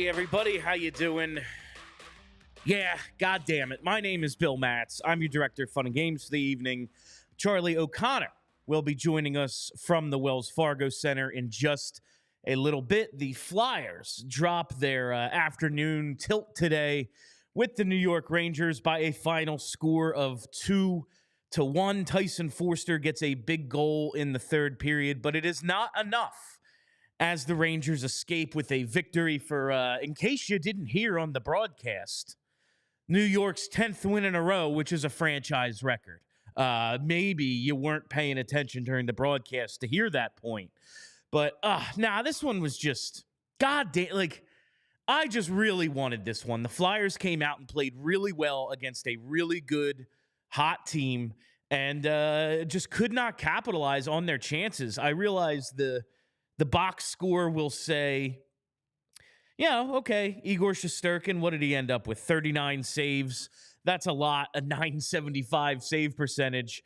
Hey everybody, how you doing? Yeah, god damn it. My name is Bill Matz. I'm your director of fun and games for the evening. Charlie O'Connor will be joining us from the Wells Fargo Center in just a little bit. The Flyers drop their afternoon tilt today with the New York Rangers by a final score of 2-1. Tyson Foerster gets a big goal in the third period, but it is not enough as the Rangers escape with a victory for, in case you didn't hear on the broadcast, New York's 10th win in a row, which is a franchise record. Maybe you weren't paying attention during the broadcast to hear that point. But, this one was just, goddamn, like, I just really wanted this one. The Flyers came out and played really well against a really good, hot team and just could not capitalize on their chances. I realized the box score will say, okay, Igor Shesterkin, what did he end up with? 39 saves. That's a lot, a 975 save percentage.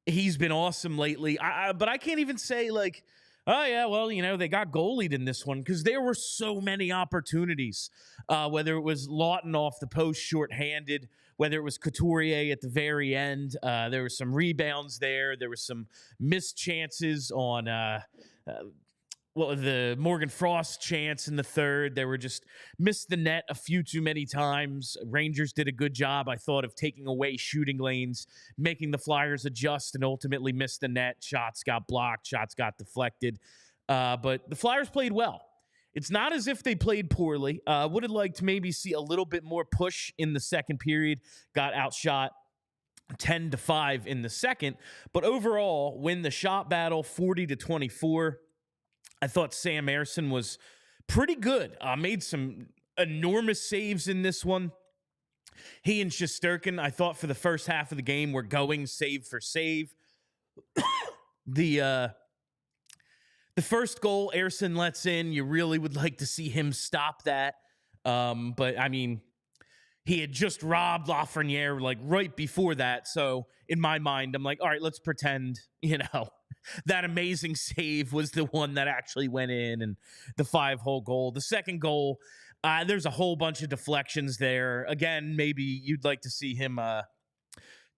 He's been awesome lately. But I can't even say, like, they got goalied in this one because there were so many opportunities, whether it was Lawton off the post shorthanded, whether it was Couturier at the very end. There were some rebounds there. There were some missed chances on the Morgan Frost chance in the third. They were just missed the net a few too many times. Rangers did a good job, I thought, of taking away shooting lanes, making the Flyers adjust and ultimately miss the net. Shots got blocked, shots got deflected. But the Flyers played well. It's not as if they played poorly. Would have liked to maybe see a little bit more push in the second period. Got outshot 10-5 in the second. But overall, win the shot battle 40-24. I thought Sam Ersson was pretty good. Made some enormous saves in this one. He and Shesterkin, I thought for the first half of the game, were going save for save. The first goal Ersson lets in, you really would like to see him stop that. But, I mean, he had just robbed Lafreniere, like, right before that. So, in my mind, I'm like, all right, let's pretend, that amazing save was the one that actually went in and the 5-hole goal. The second goal, there's a whole bunch of deflections there. Again, maybe you'd like to see him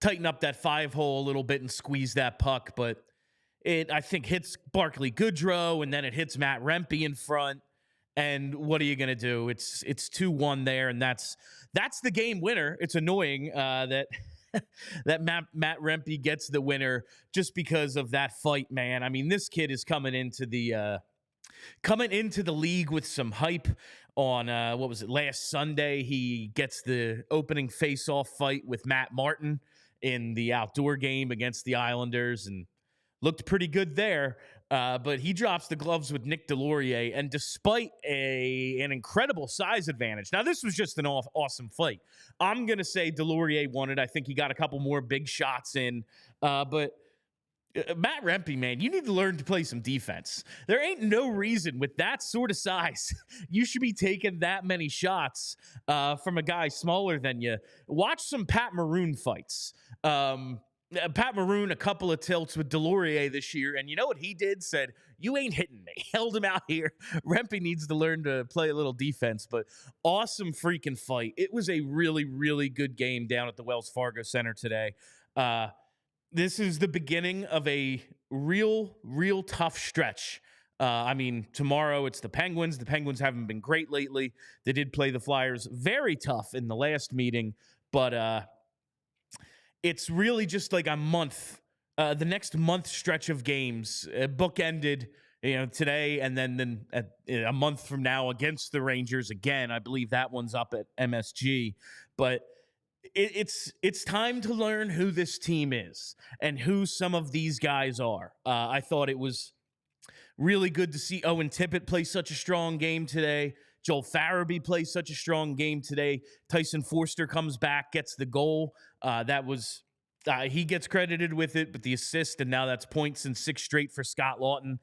tighten up that 5-hole a little bit and squeeze that puck, but it, I think, hits Barclay Goodrow, and then it hits Matt Rempe in front. And what are you going to do? It's 2-1 there, and that's the game winner. It's annoying that that Matt Rempe gets the winner just because of that fight, man. I mean, this kid is coming into the league with some hype. On last Sunday, he gets the opening face-off fight with Matt Martin in the outdoor game against the Islanders, and looked pretty good there. But he drops the gloves with Nic Deslauriers, and despite an incredible size advantage. Now, this was just an awesome fight. I'm going to say Deslauriers won it. I think he got a couple more big shots in. But Matt Rempe, man, you need to learn to play some defense. There ain't no reason with that sort of size you should be taking that many shots from a guy smaller than you. Watch some Pat Maroon fights. Pat Maroon, a couple of tilts with Deslauriers this year, and you know what he did? Said, you ain't hitting me. Held him out here. Rempe needs to learn to play a little defense, but awesome freaking fight. It was a really, really good game down at the Wells Fargo Center today. This is the beginning of a real tough stretch. Tomorrow it's the Penguins. The Penguins haven't been great lately. They did play the Flyers very tough in the last meeting, but it's really just like a month, the next month stretch of games, bookended, today, and then a month from now against the Rangers again. I believe that one's up at MSG, but it's time to learn who this team is and who some of these guys are. I thought it was really good to see Owen Tippett play such a strong game today. Joel Farabee plays such a strong game today. Tyson Foerster comes back, gets the goal. He gets credited with it, but the assist, and now that's points in 6 straight for Scott Lawton.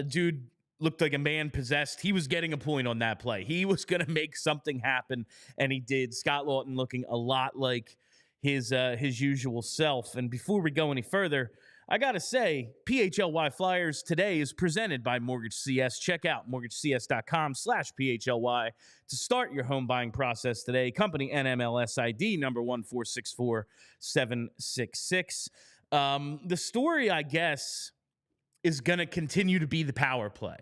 Dude looked like a man possessed. He was getting a point on that play. He was going to make something happen, and he did. Scott Lawton looking a lot like his usual self. And before we go any further, I got to say, PHLY Flyers today is presented by Mortgage CS. Check out mortgagecs.com/PHLY to start your home buying process today. Company NMLS ID number 1464766. The story, I guess, is going to continue to be the power play.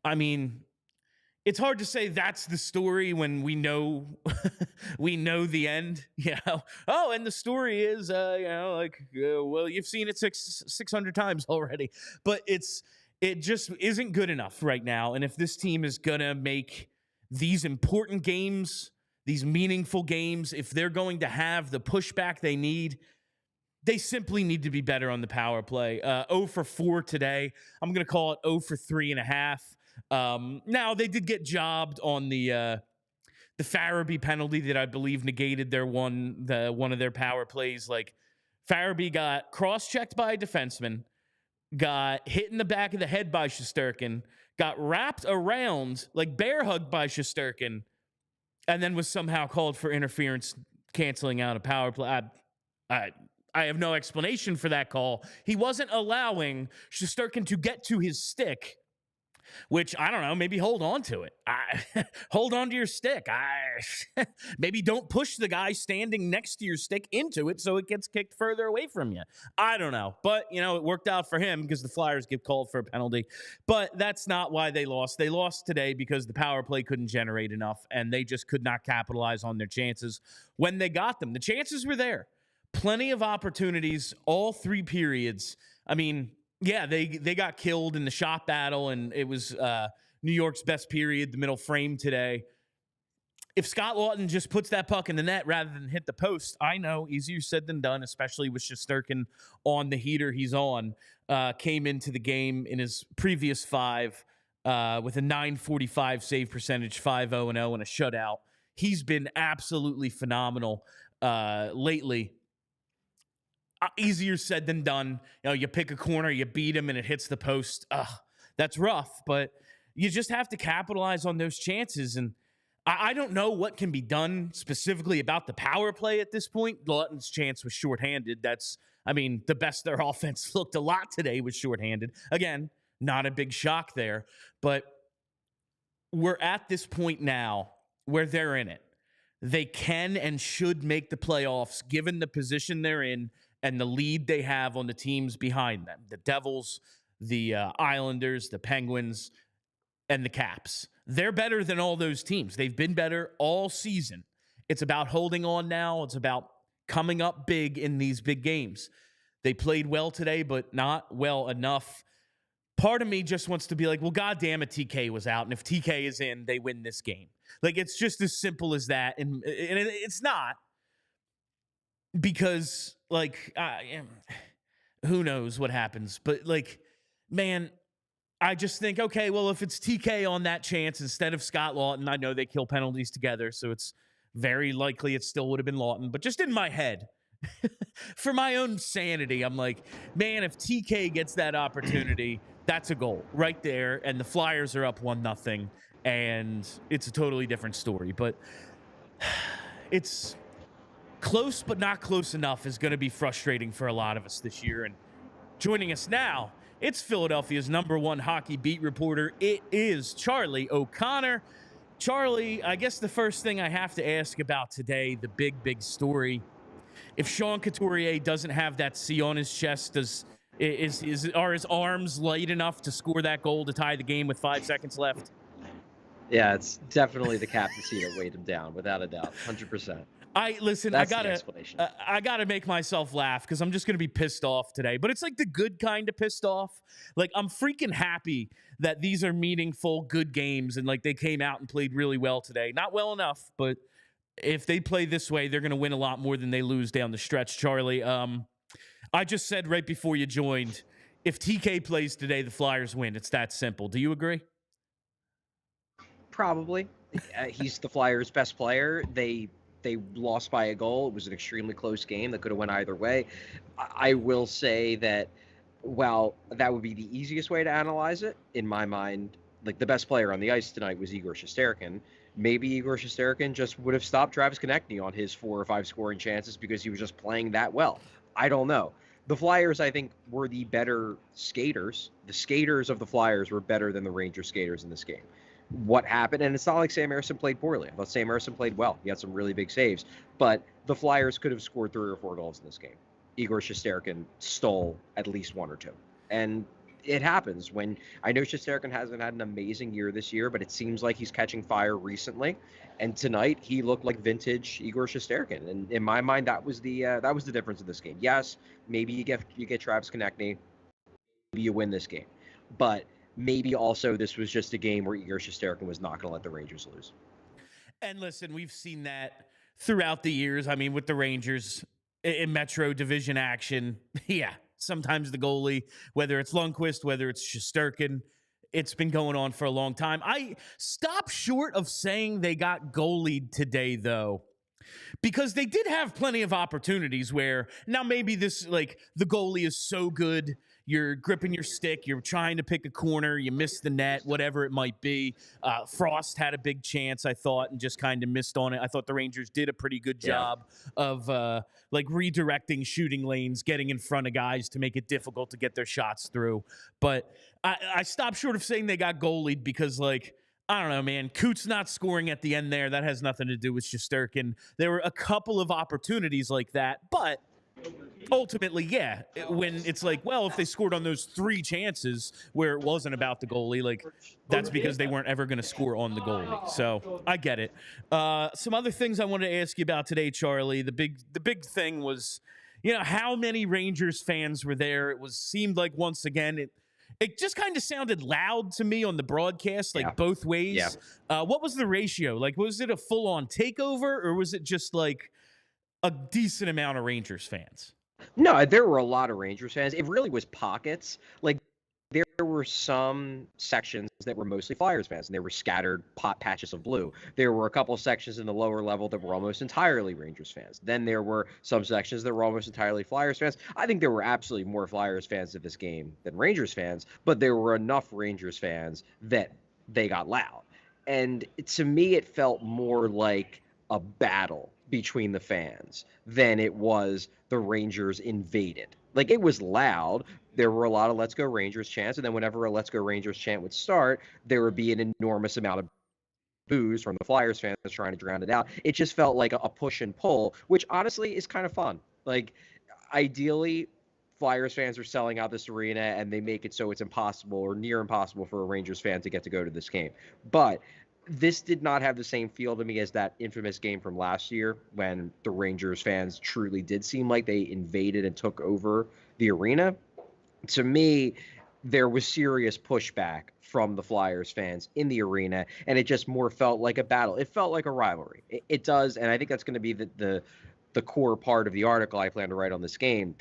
I mean, it's hard to say that's the story when we know we know the end. Oh, and the story is well, you've seen it 600 times already. But it just isn't good enough right now. And if this team is gonna make these important games, these meaningful games, if they're going to have the pushback they need, they simply need to be better on the power play. 0 for 4 today. I'm going to call it 0 for 3.5. Now, they did get jobbed on the Farabee penalty that I believe negated their one of their power plays. Like, Farabee got cross-checked by a defenseman, got hit in the back of the head by Shesterkin, got wrapped around, like bear hugged by Shesterkin, and then was somehow called for interference, canceling out a power play. I have no explanation for that call. He wasn't allowing Shesterkin to get to his stick, which, I don't know, maybe hold on to it. Hold on to your stick. Maybe don't push the guy standing next to your stick into it so it gets kicked further away from you. I don't know. But, it worked out for him because the Flyers get called for a penalty. But that's not why they lost. They lost today because the power play couldn't generate enough, and they just could not capitalize on their chances when they got them. The chances were there. Plenty of opportunities, all 3 periods. I mean, yeah, they got killed in the shot battle, and it was New York's best period, the middle frame today. If Scott Laughton just puts that puck in the net rather than hit the post, I know, easier said than done, especially with Shesterkin on the heater he's on. Came into the game in his previous 5 with a .945 save percentage, 5-0-0, and a shutout. He's been absolutely phenomenal lately. Easier said than done. You pick a corner, you beat him, and it hits the post. That's rough, but you just have to capitalize on those chances. And I don't know what can be done specifically about the power play at this point. Laughton's chance was shorthanded. The best their offense looked a lot today was shorthanded. Again, not a big shock there, but we're at this point now where they're in it. They can and should make the playoffs given the position they're in and the lead they have on the teams behind them. The Devils, the Islanders, the Penguins, and the Caps. They're better than all those teams. They've been better all season. It's about holding on now. It's about coming up big in these big games. They played well today, but not well enough. Part of me just wants to be like, well, God damn it, TK was out. And if TK is in, they win this game. Like, it's just as simple as that. And it's not. Because, who knows what happens. But, man, I just think, okay, well, if it's TK on that chance instead of Scott Laughton, I know they kill penalties together, so it's very likely it still would have been Laughton. But just in my head, for my own sanity, I'm like, man, if TK gets that opportunity, that's a goal right there, and the Flyers are up 1-0, and it's a totally different story. But it's close but not close enough is going to be frustrating for a lot of us this year. And joining us now, it's Philadelphia's #1 hockey beat reporter. It is Charlie O'Connor. Charlie, I guess the first thing I have to ask about today, the big story, if Sean Couturier doesn't have that C on his chest, are his arms light enough to score that goal to tie the game with 5 seconds left? Yeah, it's definitely the captaincy that weighed him down, without a doubt, 100%. I gotta make myself laugh because I'm just gonna be pissed off today. But it's like the good kind of pissed off. Like, I'm freaking happy that these are meaningful, good games, and they came out and played really well today. Not well enough, but if they play this way, they're gonna win a lot more than they lose down the stretch. Charlie, I just said right before you joined, if TK plays today, the Flyers win. It's that simple. Do you agree? Probably. He's the Flyers' best player. They lost by a goal. It was an extremely close game that could have went either way. I will say that while that would be the easiest way to analyze it, in my mind, the best player on the ice tonight was Igor Shesterkin. Maybe Igor Shesterkin just would have stopped Travis Konecny on his 4 or 5 scoring chances because he was just playing that well. I don't know. The Flyers, I think, were the better skaters. The skaters of the Flyers were better than the Rangers skaters in this game. What happened, and it's not like Sam Ersson played poorly. I thought Sam Ersson played well. He had some really big saves, but the Flyers could have scored 3 or 4 goals in this game. Igor Shesterkin stole at least 1 or 2. And it happens when I know Shesterkin hasn't had an amazing year this year, but it seems like he's catching fire recently. And tonight he looked like vintage Igor Shesterkin. And in my mind, that was the difference in this game. Yes, maybe you get Travis Konecny, maybe you win this game, but maybe also this was just a game where Igor Shesterkin was not going to let the Rangers lose. And listen, we've seen that throughout the years. I mean, with the Rangers in Metro Division action, yeah, sometimes the goalie, whether it's Lundqvist, whether it's Shesterkin, it's been going on for a long time. I stop short of saying they got goalied today, though, because they did have plenty of opportunities where now maybe this, like, the goalie is so good, you're gripping your stick, you're trying to pick a corner, you miss the net, whatever it might be. Frost had a big chance, I thought, and just kind of missed on it. I thought the Rangers did a pretty good job of like redirecting shooting lanes, getting in front of guys to make it difficult to get their shots through. But I stopped short of saying they got goalied because, like, I don't know, man. Coots not scoring at the end there, that has nothing to do with Shesterkin. There were a couple of opportunities like that, but ultimately, yeah, when it's like, well, if they scored on those 3 chances where it wasn't about the goalie, like, that's because they weren't ever going to score on the goalie. So I get it. Some other things I wanted to ask you about today, Charlie. The big thing was, you know, how many Rangers fans were there? It seemed like once again it just kind of sounded loud to me on the broadcast, like both ways. Yeah. What was the ratio? Like, was it a full-on takeover, or was it just like a decent amount of Rangers fans? No, there were a lot of Rangers fans. It really was pockets. Like, there were some sections that were mostly Flyers fans, and they were scattered patches of blue. There were a couple of sections in the lower level that were almost entirely Rangers fans. Then there were some sections that were almost entirely Flyers fans. I think there were absolutely more Flyers fans at this game than Rangers fans, but there were enough Rangers fans that they got loud. And to me, it felt more like a battle between the fans than it was the Rangers invaded. Like, it was loud. There were a lot of "Let's Go Rangers" chants, and then whenever a "Let's Go Rangers" chant would start, there would be an enormous amount of boos from the Flyers fans trying to drown it out. It just felt like a push and pull, which honestly is kind of fun. Like, ideally, Flyers fans are selling out this arena, and they make it so it's impossible or near impossible for a Rangers fan to get to go to this game. But this did not have the same feel to me as that infamous game from last year when the Rangers fans truly did seem like they invaded and took over the arena. To me, there was serious pushback from the Flyers fans in the arena, and it just more felt like a battle. It felt like a rivalry. It does, and I think that's going to be the core part of the article I plan to write on this game.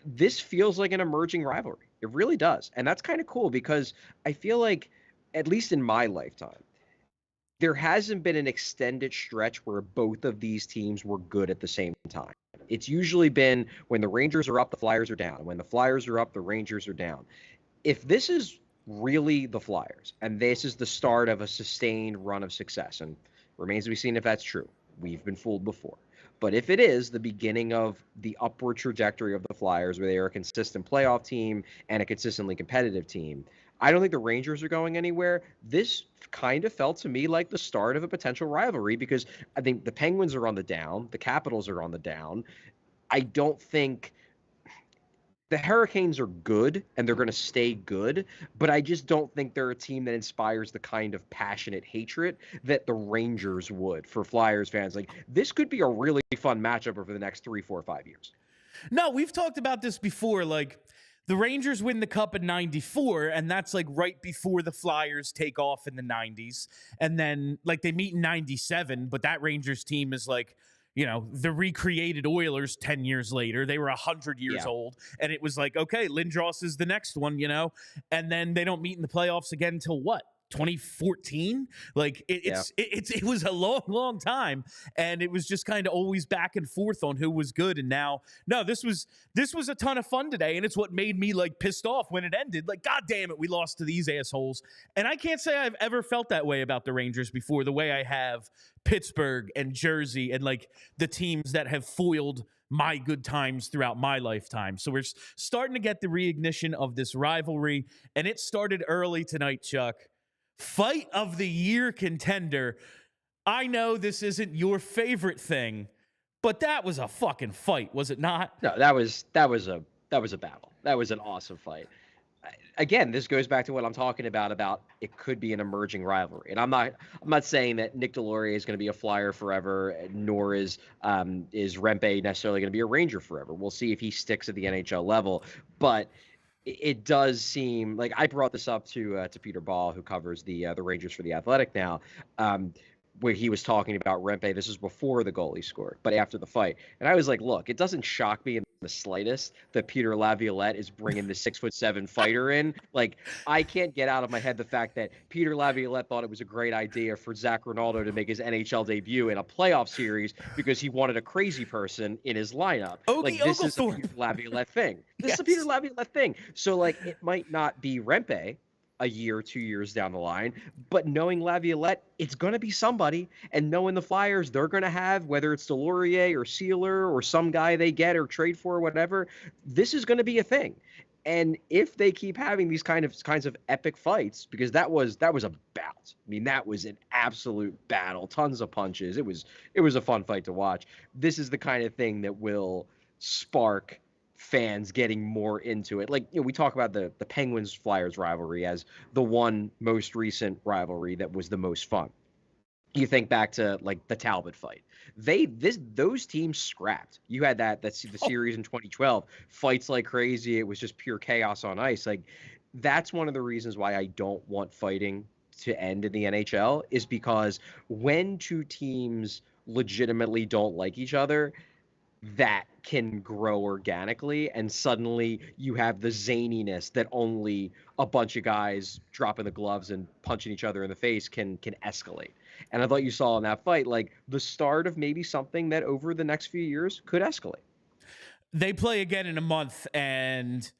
This feels like an emerging rivalry. It really does, and that's kind of cool because I feel like, at least in my lifetime, there hasn't been an extended stretch where both of these teams were good at the same time. It's usually been when the Rangers are up, the Flyers are down. When the Flyers are up, the Rangers are down. If this is really the Flyers, and this is the start of a sustained run of success, and remains to be seen if that's true. We've been fooled before. But if it is the beginning of the upward trajectory of the Flyers, where they are a consistent playoff team and a consistently competitive team, I don't think the Rangers are going anywhere. This kind of felt to me like the start of a potential rivalry because I think the Penguins are on the down. The Capitals are on the down. I don't think the Hurricanes are good and they're going to stay good, but I just don't think they're a team that inspires the kind of passionate hatred that the Rangers would for Flyers fans. Like, this could be a really fun matchup over the next 3, 4, 5 years. No, we've talked about this before. Like, the Rangers win the Cup in 94, and that's like right before the Flyers take off in the 90s. And then, like, they meet in 97, but that Rangers team is like, you know, the recreated Oilers 10 years later. They were 100 years old, and it was like, okay, Lindros is the next one, you know? And then they don't meet in the playoffs again until what? 2014. Like, it was a long time, and it was just kind of always back and forth on who was good. And now, no, this was a ton of fun today, and it's what made me like pissed off when it ended. Like, god damn it, we lost to these assholes. And I can't say I've ever felt that way about the Rangers before, the way I have Pittsburgh and Jersey and like the teams that have foiled my good times throughout my lifetime. So we're starting to get the reignition of this rivalry, and it started early tonight, Chuck. Fight of the year contender. I know this isn't your favorite thing, but that was a fucking fight, was it not? No, that was a battle. That was an awesome fight. Again, this goes back to what I'm talking about it could be an emerging rivalry. And I'm not saying that Nic Deslauriers is going to be a Flyer forever, nor is Rempe necessarily going to be a Ranger forever. We'll see if he sticks at the NHL level, but it does seem like I brought this up to Peter Ball, who covers the Rangers for the Athletic now, where he was talking about Rempe. This was before the goalie scored, but after the fight. And I was like, look, it doesn't shock me in the slightest that Peter Laviolette is bringing the 6'7" fighter in. Like, I can't get out of my head the fact that Peter Laviolette thought it was a great idea for Zach Ronaldo to make his NHL debut in a playoff series because he wanted a crazy person in his lineup. This is a Peter Laviolette thing. This is a Peter Laviolette thing. So, like, it might not be Rempe a year, 2 years down the line, but knowing Laviolette, it's going to be somebody, and knowing the Flyers, they're going to have, whether it's Deslauriers or Sealer or some guy they get or trade for or whatever, this is going to be a thing. And if they keep having these kinds of epic fights, because that was a bout. I mean, that was an absolute battle, tons of punches. It was a fun fight to watch. This is the kind of thing that will spark fans getting more into it. Like, we talk about the Penguins Flyers rivalry as the one most recent rivalry that was the most fun. You think back to like the Talbot fight. Those teams scrapped. You had the series in 2012, fights like crazy. It was just pure chaos on ice. Like, that's one of the reasons why I don't want fighting to end in the NHL, is because when two teams legitimately don't like each other, that can grow organically, and suddenly you have the zaniness that only a bunch of guys dropping the gloves and punching each other in the face can escalate. And I thought you saw in that fight, like, the start of maybe something that over the next few years could escalate. They play again in a month, and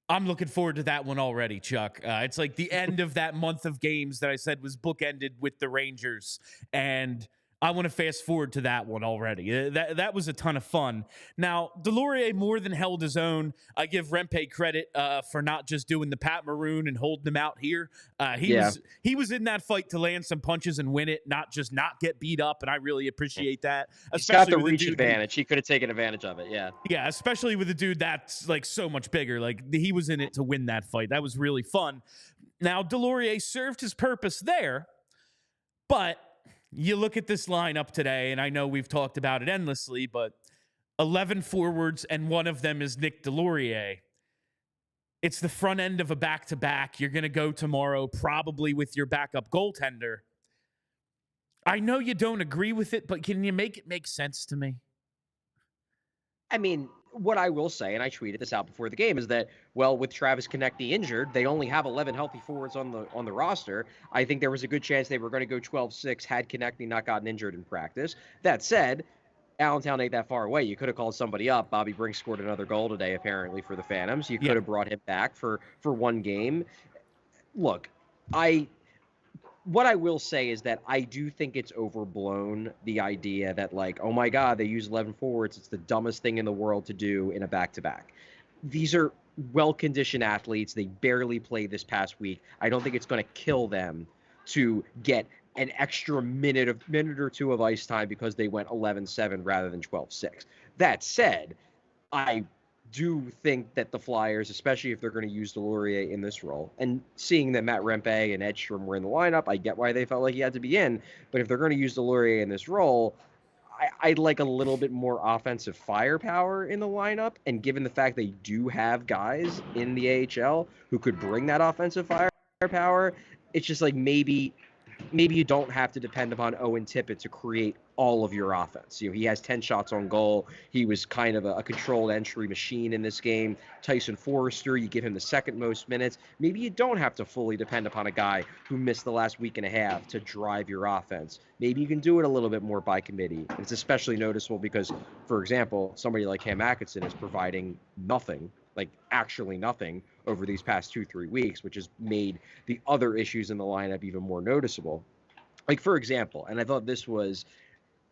I'm looking forward to that one already, Chuck. It's like the end of that month of games that I said was bookended with the Rangers, and I want to fast forward to that one already. That was a ton of fun. Now, Deslauriers more than held his own. I give Rempe credit for not just doing the Pat Maroon and holding him out here. He was in that fight to land some punches and win it, not just not get beat up, and I really appreciate that. He's got the reach advantage. He could have taken advantage of it, yeah. Yeah, especially with a dude that's like so much bigger. Like, he was in it to win that fight. That was really fun. Now, Deslauriers served his purpose there, but you look at this lineup today, and I know we've talked about it endlessly, but 11 forwards, and one of them is Nic Deslauriers. It's the front end of a back-to-back. You're going to go tomorrow probably with your backup goaltender. I know you don't agree with it, but can you make it make sense to me? I mean, what I will say, and I tweeted this out before the game, is that, well, with Travis Konecny injured, they only have 11 healthy forwards on the roster. I think there was a good chance they were going to go 12-6 had Konecny not gotten injured in practice. That said, Allentown ain't that far away. You could have called somebody up. Bobby Brink scored another goal today, apparently, for the Phantoms. You could have brought him back for one game. Look, what I will say is that I do think it's overblown, the idea that, like, oh my God, they use 11 forwards. It's the dumbest thing in the world to do in a back-to-back. These are well-conditioned athletes. They barely played this past week. I don't think it's going to kill them to get an extra minute or two of ice time because they went 11-7 rather than 12-6. That said, I do think that the Flyers, especially if they're going to use Deslauriers in this role, and seeing that Matt Rempe and Edstrom were in the lineup, I get why they felt like he had to be in. But if they're going to use Deslauriers in this role, I'd like a little bit more offensive firepower in the lineup. And given the fact they do have guys in the AHL who could bring that offensive firepower, it's just like maybe you don't have to depend upon Owen Tippett to create all of your offense. He has 10 shots on goal. He was kind of a controlled entry machine in this game. Tyson Forrester, you give him the second most minutes. Maybe you don't have to fully depend upon a guy who missed the last week and a half to drive your offense. Maybe you can do it a little bit more by committee. And it's especially noticeable because, for example, somebody like Cam Atkinson is providing nothing, like actually nothing, over these past 2-3 weeks, which has made the other issues in the lineup even more noticeable. Like, for example, and I thought this was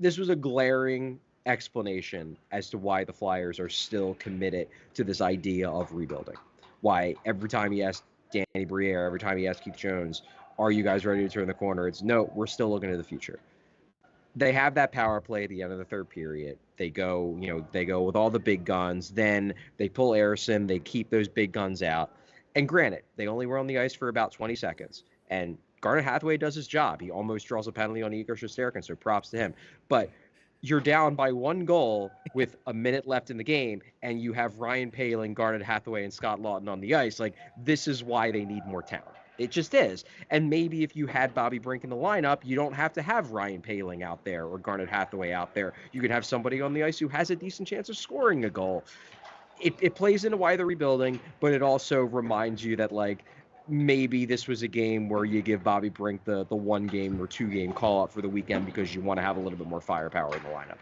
a glaring explanation as to why the Flyers are still committed to this idea of rebuilding. Why every time you ask Danny Briere, every time you ask Keith Jones, are you guys ready to turn the corner? It's no, we're still looking to the future. They have that power play at the end of the third period. They go with all the big guns. Then they pull Ersson. They keep those big guns out. And granted, they only were on the ice for about 20 seconds. And Garnet Hathaway does his job. He almost draws a penalty on Igor Shesterkin, so props to him. But you're down by 1 goal with a minute left in the game, and you have Ryan Poehling, Garnet Hathaway, and Scott Laughton on the ice. Like, this is why they need more talent. It just is. And maybe if you had Bobby Brink in the lineup, you don't have to have Ryan Poehling out there or Garnet Hathaway out there. You could have somebody on the ice who has a decent chance of scoring a goal. It plays into why they're rebuilding, but it also reminds you that, like, maybe this was a game where you give Bobby Brink the 1 game or 2 game call up for the weekend because you want to have a little bit more firepower in the lineup.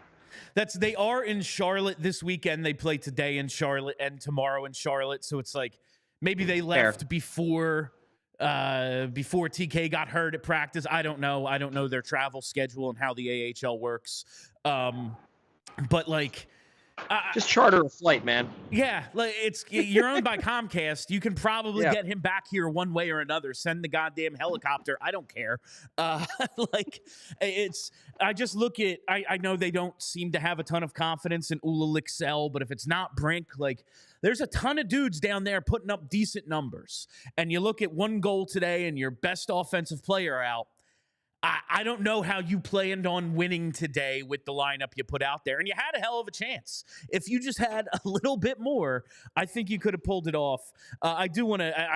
They are in Charlotte this weekend. They play today in Charlotte and tomorrow in Charlotte. So it's like maybe they left before TK got hurt at practice. I don't know. I don't know their travel schedule and how the AHL works. But like, just charter a flight, man. Yeah, like you're owned by Comcast. You can probably get him back here one way or another. Send the goddamn helicopter. I don't care. Like I just look at. I know they don't seem to have a ton of confidence in Ula Lixell, but if it's not Brink, like there's a ton of dudes down there putting up decent numbers. And you look at 1 goal today, and your best offensive player out. I don't know how you planned on winning today with the lineup you put out there, and you had a hell of a chance. If you just had a little bit more, I think you could have pulled it off. I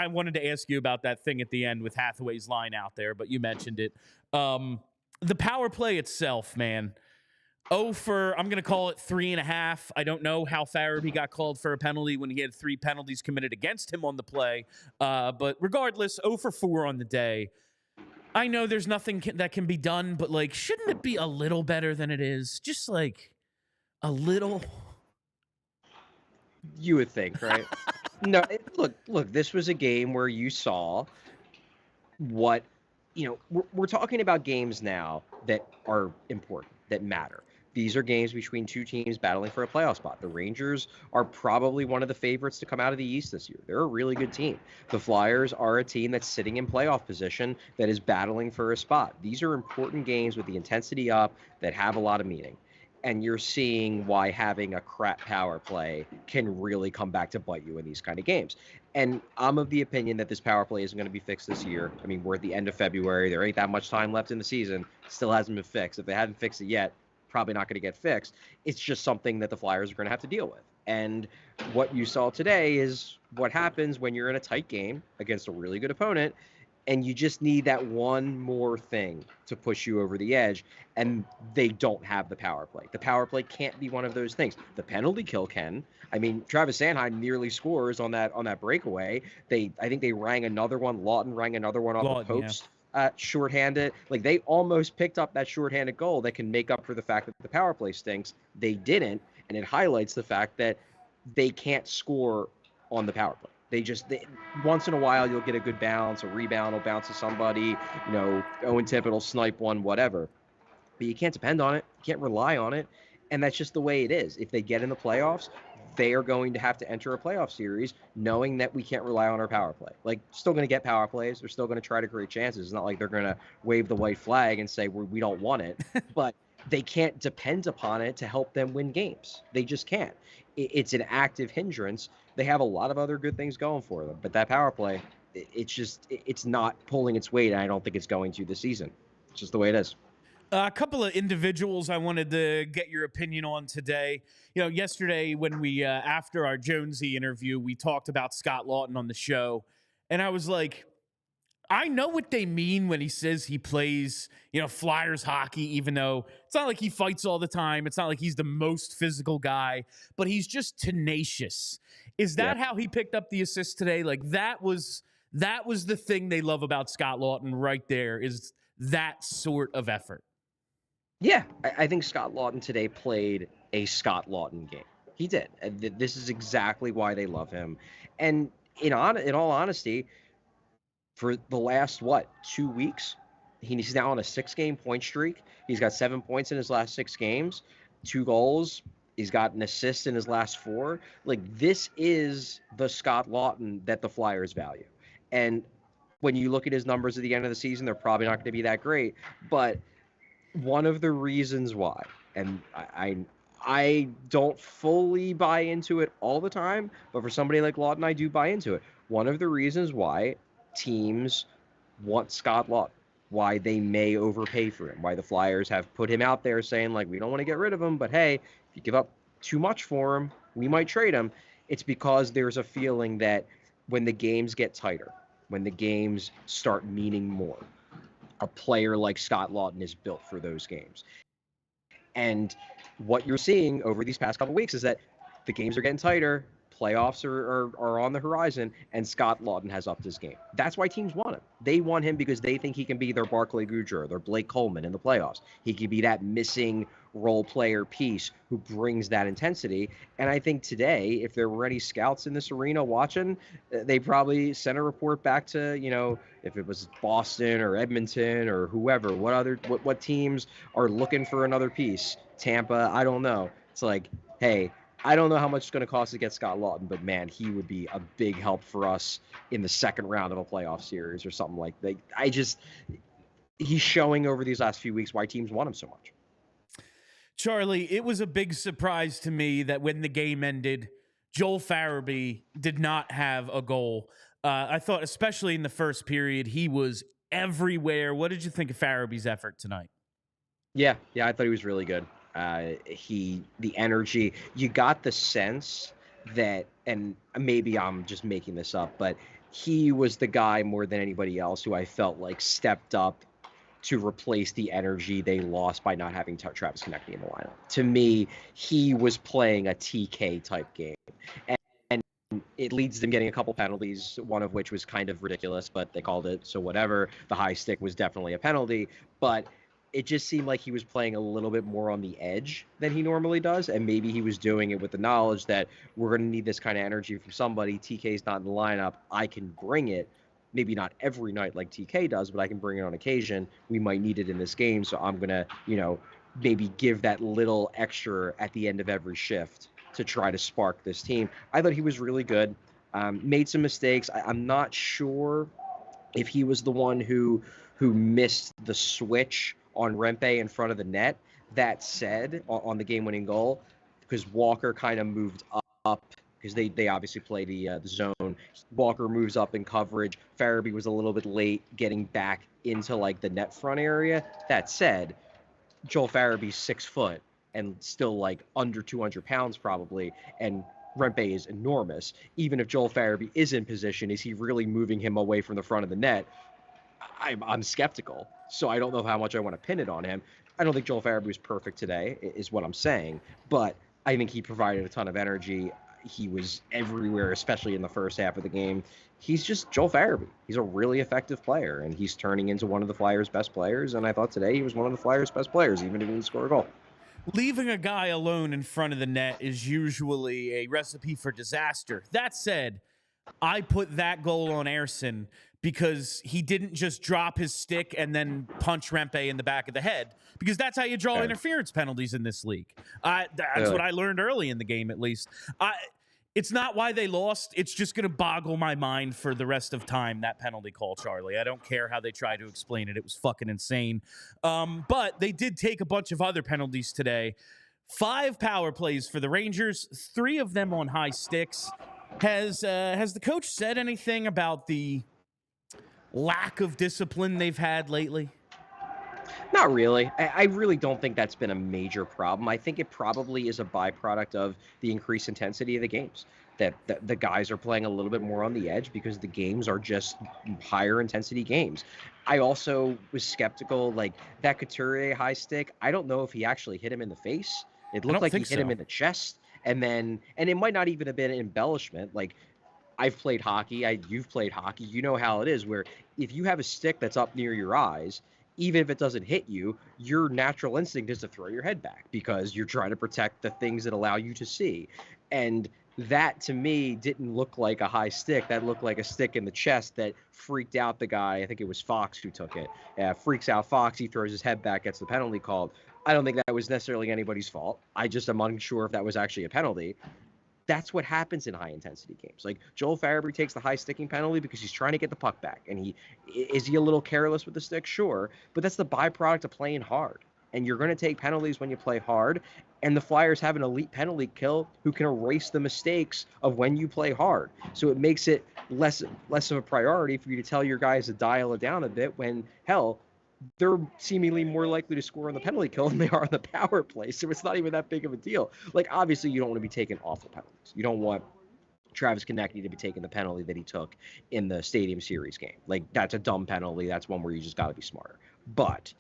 wanted to ask you about that thing at the end with Hathaway's line out there, but you mentioned it. The power play itself, man. I'm going to call it 3.5. I don't know how Farabee got called for a penalty when he had 3 penalties committed against him on the play. But regardless, 0 for 4 on the day. I know there's nothing that can be done, but, like, shouldn't it be a little better than it is? Just, like, a little? You would think, right? No, look, this was a game where you saw what, we're talking about games now that are important, that matter. These are games between 2 teams battling for a playoff spot. The Rangers are probably one of the favorites to come out of the East this year. They're a really good team. The Flyers are a team that's sitting in playoff position that is battling for a spot. These are important games with the intensity up that have a lot of meaning. And you're seeing why having a crap power play can really come back to bite you in these kind of games. And I'm of the opinion that this power play isn't going to be fixed this year. I mean, we're at the end of February. There ain't that much time left in the season. It still hasn't been fixed. If they hadn't fixed it yet, probably not going to get fixed. It's just something that the Flyers are going to have to deal with. And what you saw today is what happens when you're in a tight game against a really good opponent, and you just need that one more thing to push you over the edge, and they don't have the power play. The power play can't be one of those things. The penalty kill can. I mean, Travis Sanheim nearly scores on that breakaway. I think they rang another one. Lawton rang another one off the post. Yeah. Shorthanded. Like, they almost picked up that shorthanded goal that can make up for the fact that the power play stinks. They didn't, and it highlights the fact that they can't score on the power play. They once in a while you'll get a good bounce, a rebound will bounce to somebody, Owen Tippett will snipe one, whatever. But you can't depend on it. You can't rely on it. And that's just the way it is. If they get in the playoffs, they are going to have to enter a playoff series knowing that we can't rely on our power play. Like, still going to get power plays. They're still going to try to create chances. It's not like they're going to wave the white flag and say, we don't want it. But they can't depend upon it to help them win games. They just can't. It's an active hindrance. They have a lot of other good things going for them. But that power play, it's not pulling its weight, and I don't think it's going to this season. It's just the way it is. A couple of individuals I wanted to get your opinion on today. Yesterday when we, after our Jonesy interview, we talked about Scott Laughton on the show. And I was like, I know what they mean when he says he plays, Flyers hockey, even though it's not like he fights all the time. It's not like he's the most physical guy, but he's just tenacious. Is that how he picked up the assist today? Like, that was the thing they love about Scott Laughton right there, is that sort of effort. Yeah, I think Scott Laughton today played a Scott Laughton game. He did. This is exactly why they love him. And in all honesty, for the last, 2 weeks, he's now on a 6-game point streak. He's got 7 points in his last 6 games. 2 goals. He's got an assist in his last 4. Like, this is the Scott Lawton that the Flyers value. And when you look at his numbers at the end of the season, they're probably not going to be that great. But one of the reasons why, and I don't fully buy into it all the time, but for somebody like Lawton, I do buy into it. One of the reasons why teams want Scott Lawton, why they may overpay for him, why the Flyers have put him out there saying, like, we don't want to get rid of him, but hey, if you give up too much for him, we might trade him. It's because there's a feeling that when the games get tighter, when the games start meaning more, a player like Scott Lawton is built for those games. And what you're seeing over these past couple weeks is that the games are getting tighter, playoffs are on the horizon, and Scott Lawton has upped his game. That's why teams want him. They want him because they think he can be their Barclay Goodrow, their Blake Coleman in the playoffs. He could be that missing role player piece who brings that intensity. And I think today, if there were any scouts in this arena watching, they probably sent a report back to, if it was Boston or Edmonton or whoever, what teams are looking for another piece. Tampa, I don't know. It's like, hey, I don't know how much it's going to cost to get Scott Lawton, but man, he would be a big help for us in the second round of a playoff series or something like that. He's showing over these last few weeks why teams want him so much. Charlie, it was a big surprise to me that when the game ended, Joel Farabee did not have a goal. I thought, especially in the first period, he was everywhere. What did you think of Farabee's effort tonight? Yeah, I thought he was really good. The energy, you got the sense that, and maybe I'm just making this up, but he was the guy more than anybody else who I felt like stepped up to replace the energy they lost by not having Travis Konecny in the lineup. To me, he was playing a TK type game. And it leads them getting a couple penalties, one of which was kind of ridiculous, but they called it, so whatever. The high stick was definitely a penalty, but it just seemed like he was playing a little bit more on the edge than he normally does, and maybe he was doing it with the knowledge that we're going to need this kind of energy from somebody. TK's not in the lineup. I can bring it. Maybe not every night like TK does, but I can bring it on occasion. We might need it in this game, so I'm going to, maybe give that little extra at the end of every shift to try to spark this team. I thought he was really good. Made some mistakes. I'm not sure if he was the one who missed the switch on Rempe in front of the net. That said, on the game-winning goal, because Walker kind of moved up, because they obviously play the zone. Walker moves up in coverage. Farabee was a little bit late getting back into like the net front area. That said, Joel Farabee's 6 foot and still like under 200 pounds probably, and Rempe is enormous. Even if Joel Farabee is in position, is he really moving him away from the front of the net? I'm skeptical, so I don't know how much I want to pin it on him. I don't think Joel Farabee was perfect today, is what I'm saying, but I think he provided a ton of energy. He was everywhere, especially in the first half of the game. He's just Joel Farabee. He's a really effective player, and he's turning into one of the Flyers' best players, and I thought today he was one of the Flyers' best players, even if he didn't score a goal. Leaving a guy alone in front of the net is usually a recipe for disaster. That said, I put that goal on Ersson because he didn't just drop his stick and then punch Rempe in the back of the head, because that's how you draw interference penalties in this league. That's what I learned early in the game, at least. It's not why they lost. It's just going to boggle my mind for the rest of time, that penalty call, Charlie. I don't care how they try to explain it. It was fucking insane. But they did take a bunch of other penalties today. 5 power plays for the Rangers, 3 of them on high sticks. Has the coach said anything about the lack of discipline they've had lately? Not really. I really don't think that's been a major problem. I think it probably is a byproduct of the increased intensity of the games. That the guys are playing a little bit more on the edge because the games are just higher intensity games. I also was skeptical, like that Couturier high stick. I don't know if he actually hit him in the face. It looked like he hit him in the chest. And it might not even have been an embellishment. Like, I've played hockey. You've played hockey. You know how it is, where if you have a stick that's up near your eyes, even if it doesn't hit you, your natural instinct is to throw your head back because you're trying to protect the things that allow you to see. And that, to me, didn't look like a high stick. That looked like a stick in the chest that freaked out the guy. I think it was Fox who took it. Freaks out Fox. He throws his head back, gets the penalty called. I don't think that was necessarily anybody's fault. I just am unsure if that was actually a penalty. That's what happens in high intensity games. Like Joel Farabee takes the high sticking penalty because he's trying to get the puck back. And is he a little careless with the stick? Sure. But that's the byproduct of playing hard. And you're going to take penalties when you play hard. And the Flyers have an elite penalty kill who can erase the mistakes of when you play hard. So it makes it less of a priority for you to tell your guys to dial it down a bit when, hell, they're seemingly more likely to score on the penalty kill than they are on the power play. So it's not even that big of a deal. Like, obviously, you don't want to be taking awful penalties. You don't want Travis Konecny to be taking the penalty that he took in the Stadium Series game. Like, that's a dumb penalty. That's one where you just got to be smarter. But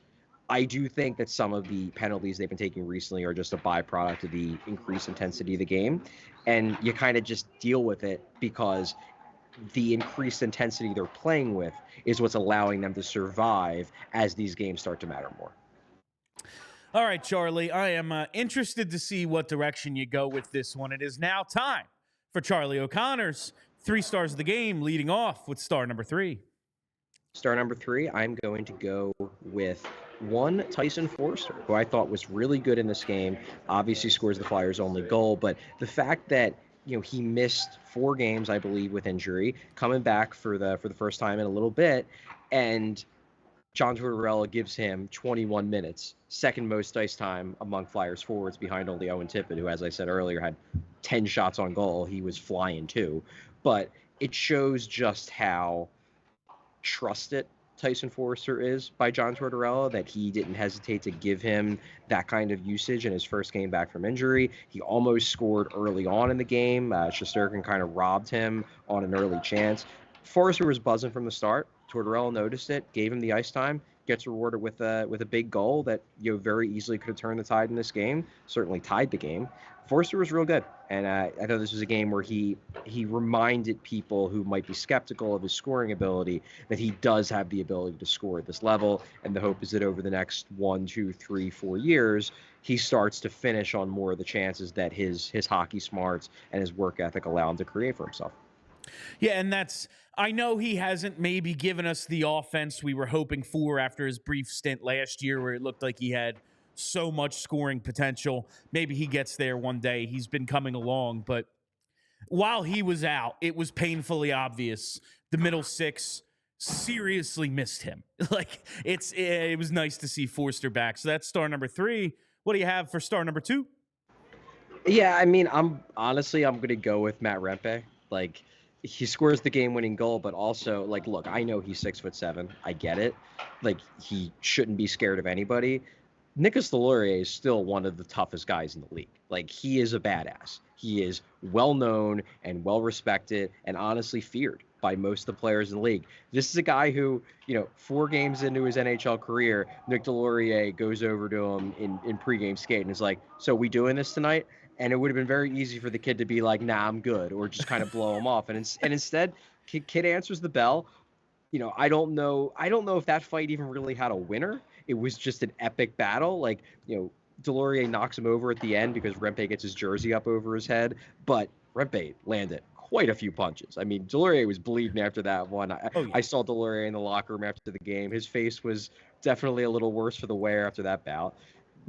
I do think that some of the penalties they've been taking recently are just a byproduct of the increased intensity of the game. And you kind of just deal with it because the increased intensity they're playing with is what's allowing them to survive as these games start to matter more. All right, Charlie, I am interested to see what direction you go with this one. It is now time for Charlie O'Connor's 3 stars of the game, leading off with star number 3. Star number 3, I'm going to go with one Tyson Foerster, who I thought was really good in this game. Obviously scores the Flyers' only goal, but the fact that he missed 4 games, I believe, with injury, coming back for the first time in a little bit, and John Tortorella gives him 21 minutes, second most ice time among Flyers forwards behind only Owen Tippett, who, as I said earlier, had 10 shots on goal. He was flying too. But it shows just how trusted Tyson Foerster is by John Tortorella, that he didn't hesitate to give him that kind of usage in his first game back from injury. He almost scored early on in the game. Shesterkin kind of robbed him on an early chance. Foerster was buzzing from the start. Tortorella noticed it, gave him the ice time, gets rewarded with a big goal that very easily could have turned the tide in this game, certainly tied the game. Foerster was real good, and I thought this was a game where he reminded people who might be skeptical of his scoring ability that he does have the ability to score at this level, and the hope is that over the next 1, 2, 3, 4 years, he starts to finish on more of the chances that his hockey smarts and his work ethic allow him to create for himself. Yeah, and I know he hasn't maybe given us the offense we were hoping for after his brief stint last year where it looked like he had so much scoring potential. Maybe he gets there one day. He's been coming along, but while he was out, it was painfully obvious the middle 6 seriously missed him. Like, it was nice to see Foerster back. So that's star number 3. What do you have for star number 2? Yeah, I mean, I'm going to go with Matt Rempe. Like, he scores the game-winning goal, but also, like, look, I know he's 6'7". I get it. Like, he shouldn't be scared of anybody. Nic Deslauriers is still one of the toughest guys in the league. Like, he is a badass. He is well-known and well-respected and honestly feared by most of the players in the league. This is a guy who, 4 games into his NHL career, Nic Deslauriers goes over to him in pregame skate and is like, so we doing this tonight? And it would have been very easy for the kid to be like, nah, I'm good, or just kind of blow him off. And instead, kid answers the bell. I don't know if that fight even really had a winner. It was just an epic battle. Like, Deslauriers knocks him over at the end because Rempe gets his jersey up over his head, but Rempe landed quite a few punches. I mean, Deslauriers was bleeding after that one. I saw Deslauriers in the locker room after the game. His face was definitely a little worse for the wear after that bout.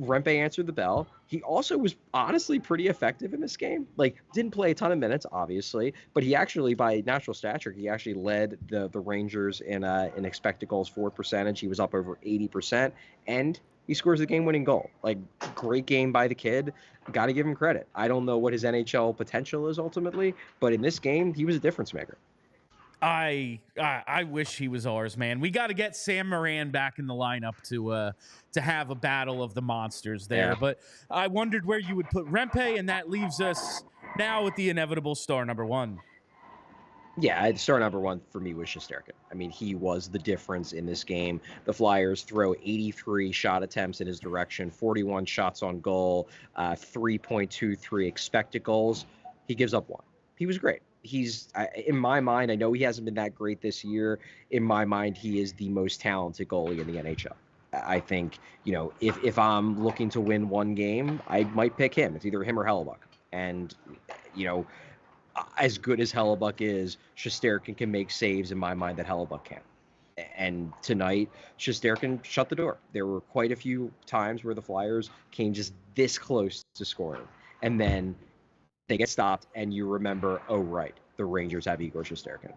Rempe answered the bell. He also was honestly pretty effective in this game. Like, didn't play a ton of minutes, obviously, but he actually, by natural stature, he actually led the Rangers in expected goals for percentage. He was up over 80%, and he scores the game-winning goal. Like, great game by the kid. Got to give him credit. I don't know what his NHL potential is ultimately, but in this game, he was a difference maker. I wish he was ours, man. We got to get Sam Morin back in the lineup to have a battle of the monsters there. Yeah. But I wondered where you would put Rempe, and that leaves us now with the inevitable star number 1. Yeah, star number 1 for me was Shesterkin. I mean, he was the difference in this game. The Flyers throw 83 shot attempts in his direction, 41 shots on goal, 3.23 expected goals. He gives up 1. He was great. He's, in my mind, I know he hasn't been that great this year. In my mind, he is the most talented goalie in the NHL. I think, if I'm looking to win one game, I might pick him. It's either him or Hellebuyck. And, as good as Hellebuyck is, Shesterkin can make saves in my mind that Hellebuyck can't. And tonight, Shesterkin shut the door. There were quite a few times where the Flyers came just this close to scoring. And then they get stopped, and you remember, oh, right, the Rangers have Igor Shesterkin.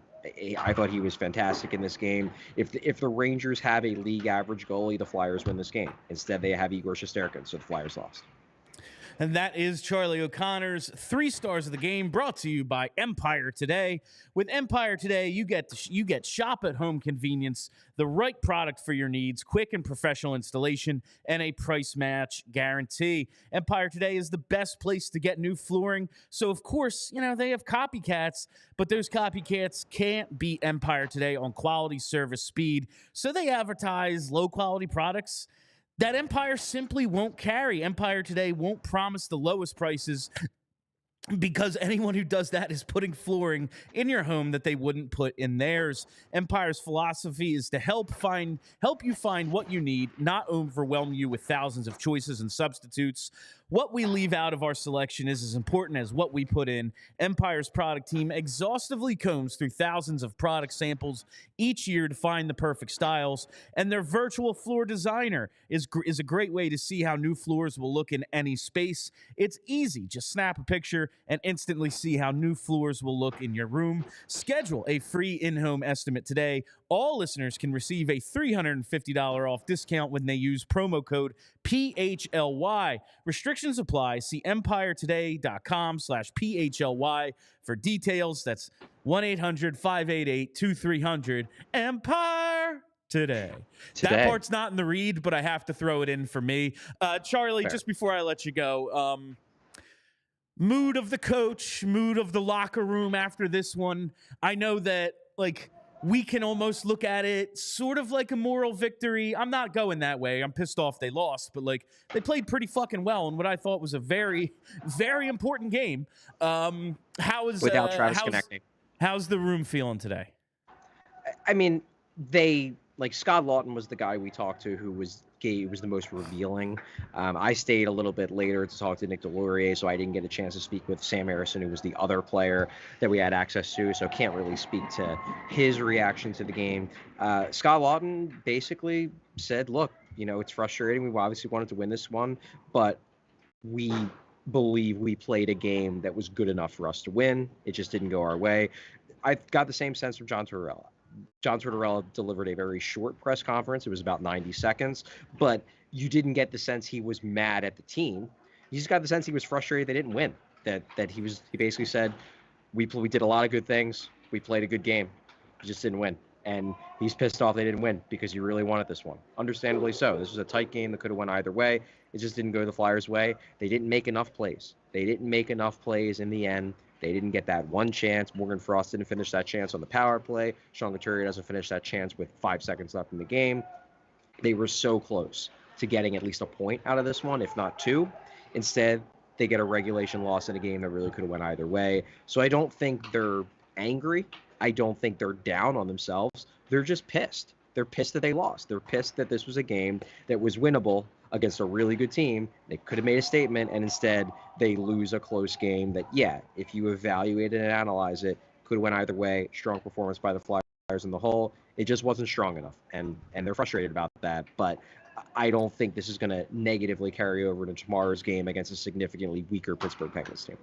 I thought he was fantastic in this game. If the Rangers have a league average goalie, the Flyers win this game. Instead, they have Igor Shesterkin, so the Flyers lost. And that is Charlie O'Connor's 3 stars of the game, brought to you by Empire Today. With Empire Today, you get shop at home convenience, the right product for your needs, quick and professional installation, and a price match guarantee. Empire Today is the best place to get new flooring. So of course, they have copycats, but those copycats can't beat Empire Today on quality, service, speed. So they advertise low quality products that Empire simply won't carry. Empire Today won't promise the lowest prices, because anyone who does that is putting flooring in your home that they wouldn't put in theirs. Empire's philosophy is to help you find what you need, not overwhelm you with thousands of choices and substitutes. What we leave out of our selection is as important as what we put in. Empire's product team exhaustively combs through thousands of product samples each year to find the perfect styles, and their virtual floor designer is a great way to see how new floors will look in any space. It's easy. Just snap a picture and instantly see how new floors will look in your room. Schedule a free in-home estimate today. All listeners can receive a $350 off discount when they use promo code PHLY. Restrictions apply. See empiretoday.com/PHLY for details. That's 1-800-588-2300. Empire Today. That part's not in the read, but I have to throw it in for me. Charlie, Fair. Just before I let you go, mood of the coach, mood of the locker room after this one. I know that, we can almost look at it sort of like a moral victory. I'm not going that way. I'm pissed off they lost, but they played pretty fucking well in what I thought was a very, very important game. Without Travis Konecny. How's the room feeling today? I mean, Scott Lawton was the guy we talked to who was the most revealing. I stayed a little bit later to talk to Nic Deslauriers, so I didn't get a chance to speak with Sam Ersson, who was the other player that we had access to, so can't really speak to his reaction to the game. Scott Lawton basically said, look, it's frustrating. We obviously wanted to win this one, but we believe we played a game that was good enough for us to win. It just didn't go our way. I got the same sense from John Tortorella. John Tortorella delivered a very short press conference. It was about 90 seconds, but you didn't get the sense he was mad at the team. You just got the sense he was frustrated they didn't win. That he basically said, we did a lot of good things. We played a good game. We just didn't win. And he's pissed off they didn't win because he really wanted this one. Understandably so. This was a tight game that could have went either way. It just didn't go the Flyers' way. They didn't make enough plays. They didn't make enough plays in the end. They didn't get that one chance. Morgan Frost didn't finish that chance on the power play. Sean Couturier doesn't finish that chance with 5 seconds left in the game. They were so close to getting at least a point out of this one, if not 2. Instead, they get a regulation loss in a game that really could have went either way. So I don't think they're angry. I don't think they're down on themselves. They're just pissed. They're pissed that they lost. They're pissed that this was a game that was winnable against a really good team. They could have made a statement, and instead they lose a close game that, if you evaluate it and analyze it, could have went either way. Strong performance by the Flyers in the whole. It just wasn't strong enough, and they're frustrated about that. But I don't think this is going to negatively carry over to tomorrow's game against a significantly weaker Pittsburgh Penguins team.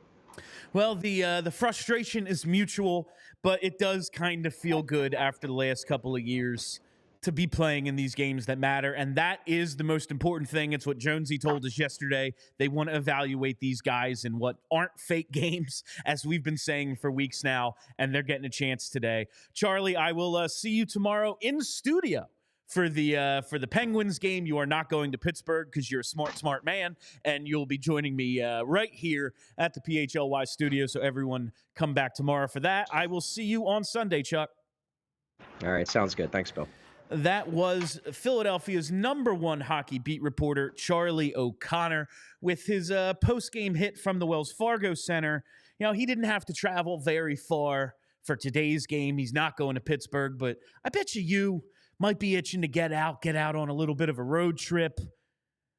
Well, the frustration is mutual, but it does kind of feel good after the last couple of years to be playing in these games that matter, and that is the most important thing. It's what Jonesy told us yesterday. They want to evaluate these guys in what aren't fake games, as we've been saying for weeks now, and they're getting a chance today. Charlie, I will see you tomorrow in studio for the Penguins game. You are not going to Pittsburgh because you're a smart man, and you'll be joining me right here at the PHLY studio, so everyone come back tomorrow for that. I will see you on Sunday, Chuck. All right, sounds good. Thanks, Bill. That was Philadelphia's #1 hockey beat reporter, Charlie O'Connor, with his post-game hit from the Wells Fargo Center. He didn't have to travel very far for today's game. He's not going to Pittsburgh, but I bet you might be itching to get out on a little bit of a road trip.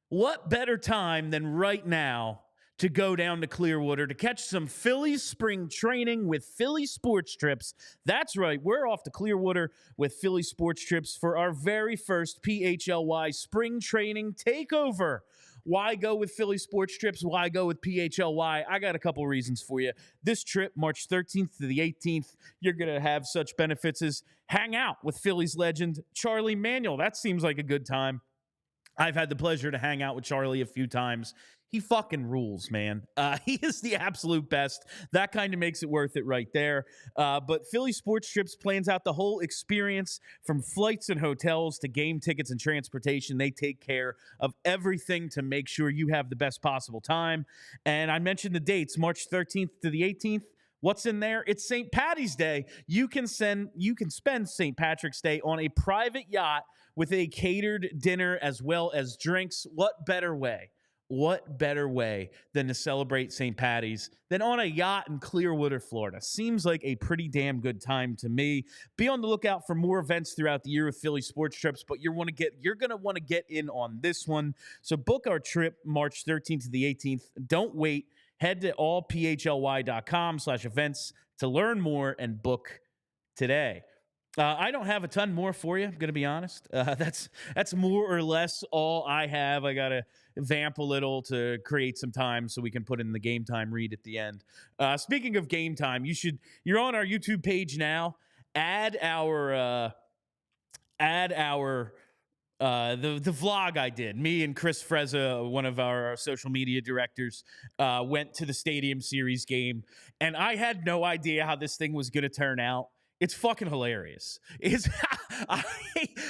What better time than right now to go down to Clearwater to catch some Phillies spring training with Philly Sports Trips. That's right, we're off to Clearwater with Philly Sports Trips for our very first PHLY spring training takeover. Why go with Philly Sports Trips? Why go with PHLY? I got a couple reasons for you. This trip, March 13th to the 18th, you're going to have such benefits as hang out with Phillies legend Charlie Manuel. That seems like a good time. I've had the pleasure to hang out with Charlie a few times. He fucking rules, man. He is the absolute best. That kind of makes it worth it right there. But Philly Sports Trips plans out the whole experience from flights and hotels to game tickets and transportation. They take care of everything to make sure you have the best possible time. And I mentioned the dates, March 13th to the 18th. What's in there? It's St. Patty's Day. You can spend St. Patrick's Day on a private yacht with a catered dinner as well as drinks. What better way? What better way than to celebrate St. Patty's than on a yacht in Clearwater, Florida? Seems like a pretty damn good time to me. Be on the lookout for more events throughout the year with Philly Sports Trips, but you're going to want to get in on this one. So book our trip March 13th to the 18th. Don't wait. Head to allphly.com/events to learn more and book today. I don't have a ton more for you, I'm going to be honest. That's more or less all I have. I got to vamp a little to create some time so we can put in the game time read at the end. Speaking of game time, you're on our YouTube page now. Add our the vlog I did. Me and Chris Frezza, one of our social media directors, went to the Stadium Series game, and I had no idea how this thing was going to turn out. It's fucking hilarious.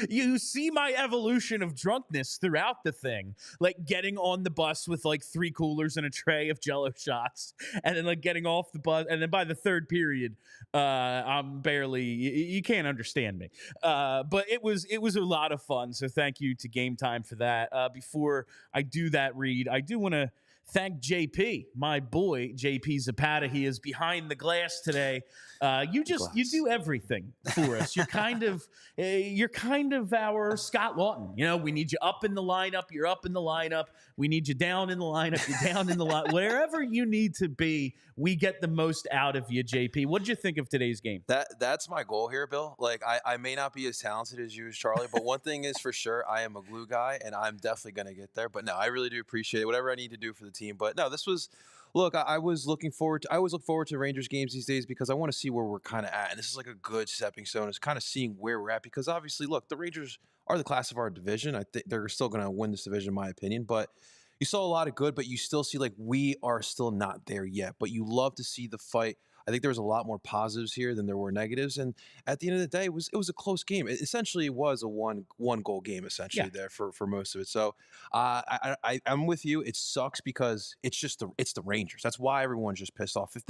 You see my evolution of drunkenness throughout the thing, like getting on the bus with like 3 coolers and a tray of Jello shots, and then like getting off the bus, and then by the third period, I'm barely. You can't understand me. But it was a lot of fun. So thank you to Game Time for that. Before I do that read, I do want to thank JP, my boy, JP Zapata. He is behind the glass today. You do everything for us. You're kind of our Scott Lawton. You know, we need you up in the lineup. You're up in the lineup. We need you down in the lineup. You're down in the lineup. Wherever you need to be, we get the most out of you, JP. What did you think of today's game? That's my goal here, Bill. Like, I may not be as talented as you, Charlie, but one thing is for sure, I am a glue guy, and I'm definitely going to get there. But no, I really do appreciate it. Whatever I need to do for the team. But no, this was. Look, I always look forward to Rangers games these days because I want to see where we're kind of at. And this is like a good stepping stone. It's kind of seeing where we're at because obviously, look, the Rangers are the class of our division. I think they're still going to win this division, in my opinion. But you saw a lot of good, but you still see like we are still not there yet. But you love to see the fight. I think there was a lot more positives here than there were negatives. And at the end of the day, it was a close game. It essentially was a one goal game essentially there for most of it. So I'm with you. It sucks because it's the Rangers. That's why everyone's just pissed off. If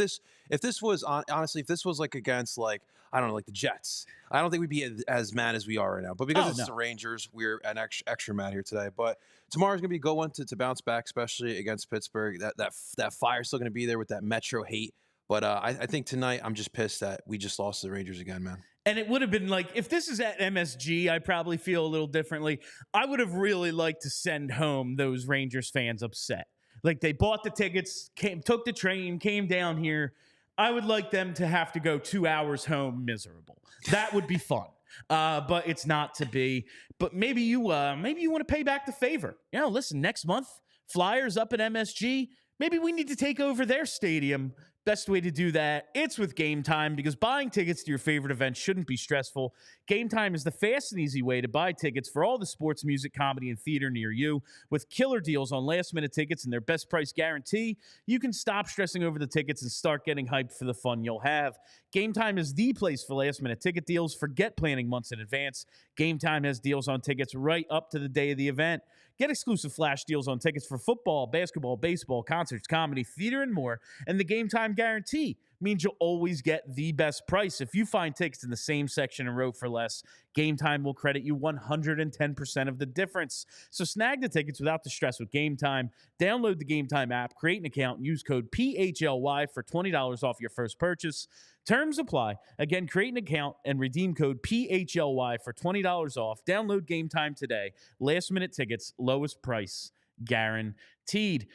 this was honestly, if this was like against like, I don't know, like the Jets, I don't think we'd be as mad as we are right now. But because the Rangers, we're an extra mad here today. But tomorrow's gonna be a good one to bounce back, especially against Pittsburgh. That fire's still gonna be there with that Metro hate. But I think tonight I'm just pissed that we just lost to the Rangers again, man. And it would have been like, if this is at MSG, I probably feel a little differently. I would have really liked to send home those Rangers fans upset. Like they bought the tickets, took the train, came down here. I would like them to have to go 2 hours home miserable. That would be fun. But it's not to be. But maybe you want to pay back the favor. You know, listen, next month, Flyers up at MSG. Maybe we need to take over their stadium. Best way to do that, it's with Game Time, because buying tickets to your favorite event shouldn't be stressful. Game Time is the fast and easy way to buy tickets for all the sports, music, comedy, and theater near you. With killer deals on last-minute tickets and their best price guarantee, you can stop stressing over the tickets and start getting hyped for the fun you'll have. Game Time is the place for last-minute ticket deals. Forget planning months in advance. Game Time has deals on tickets right up to the day of the event. Get exclusive flash deals on tickets for football, basketball, baseball, concerts, comedy, theater, and more. And the Game Time guarantee means you'll always get the best price. If you find tickets in the same section and row for less, Game Time will credit you 110% of the difference. So snag the tickets without the stress with Game Time. Download the Game Time app, create an account, and use code PHLY for $20 off your first purchase. Terms apply. Again, create an account and redeem code PHLY for $20 off. Download Game Time today. Last minute tickets, lowest price guaranteed.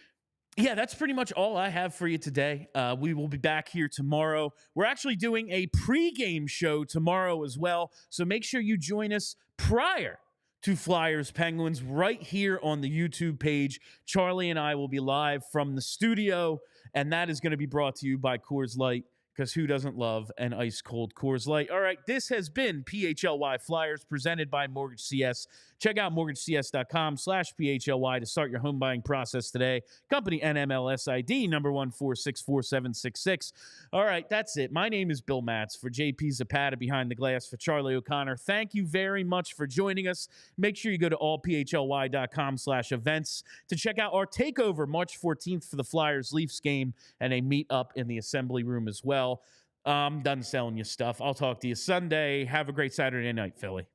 Yeah, that's pretty much all I have for you today. We will be back here tomorrow. We're actually doing a pregame show tomorrow as well, so make sure you join us prior to Flyers Penguins right here on the YouTube page. Charlie and I will be live from the studio, and that is going to be brought to you by Coors Light, because who doesn't love an ice-cold Coors Light? All right, this has been PHLY Flyers presented by Mortgage CS. Check out mortgagecs.com/PHLY to start your home buying process today. Company NMLS ID number 1464766. All right, that's it. My name is Bill Matz for JP Zapata behind the glass for Charlie O'Connor. Thank you very much for joining us. Make sure you go to allphly.com/events to check out our takeover March 14th for the Flyers-Leafs game and a meetup in the assembly room as well. I'm done selling you stuff. I'll talk to you Sunday. Have a great Saturday night, Philly.